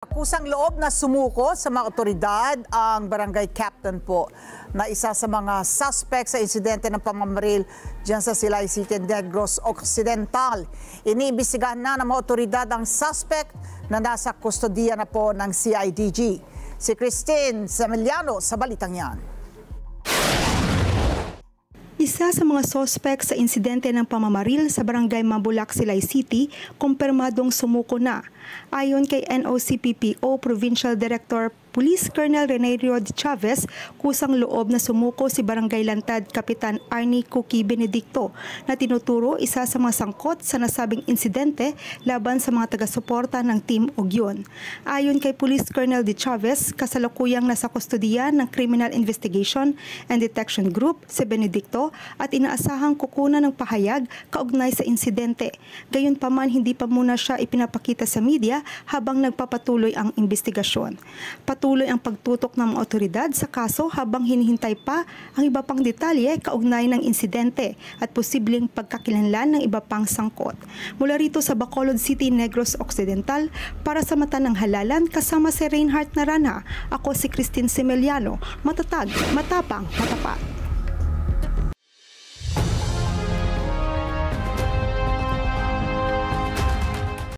Kusang loob na sumuko sa mga otoridad ang barangay captain po na isa sa mga suspect sa insidente ng pamamaril dyan sa Silay City, Negros Occidental. Iniimbestigahan na ng mga otoridad ang suspect na nasa kustodiya na po ng CIDG. Si Christine Semeliano sa balitang yan. Isa sa mga sospek sa insidente ng pamamaril sa barangay Mabulac, Silay City, kumpirmadong sumuko na. Ayon kay NOCPPO Provincial Director Police Colonel Renerio de Chavez, kusang loob na sumuko si Barangay Lantad Kapitan Arnie Cookie Benedicto na tinuturo isa sa mga sangkot sa nasabing insidente laban sa mga taga-suporta ng Team Ugyon. Ayon kay Police Colonel de Chavez, kasalukuyang nasa kustodiya ng Criminal Investigation and Detection Group si Benedicto at inaasahang kukunan ng pahayag kaugnay sa insidente. Gayunpaman, hindi pa muna siya ipinapakita sa media habang nagpapatuloy ang investigasyon. Patuloy ang pagtutok ng mga otoridad sa kaso habang hinihintay pa ang iba pang detalye kaugnay ng insidente at posibleng pagkakilanlan ng iba pang sangkot. Mula rito sa Bacolod City, Negros Occidental, para sa Mata ng Halalan kasama si Reinhardt Narana, ako si Christine Semeliano, matatag, matapang, matapat.